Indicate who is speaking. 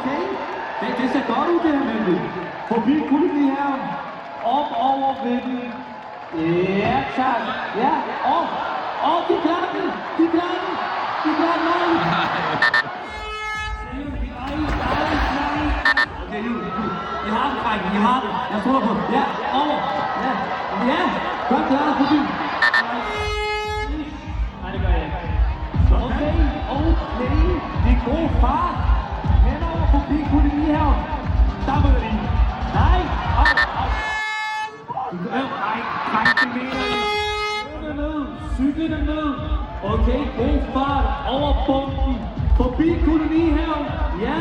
Speaker 1: Okay. Det ser godt ud, det her, Mendel. Forbi Koloni her. Op over vinden. Ja, tak. Ja, og de klarer den. De klarer den. De klarer den. Nej. Okay, I har den, drengen. I har den. Jeg tror på. Ja, over. Ja, ja. Godt klaret forbi. Nej, det gør jeg ikke. Okay. Det er god fart. Henover forbi Koloni her. Der må de. Nej. Nej, træk det mere. Cykle den ned. Okay, god fart over bomben. Forbi Koloni her. Ja.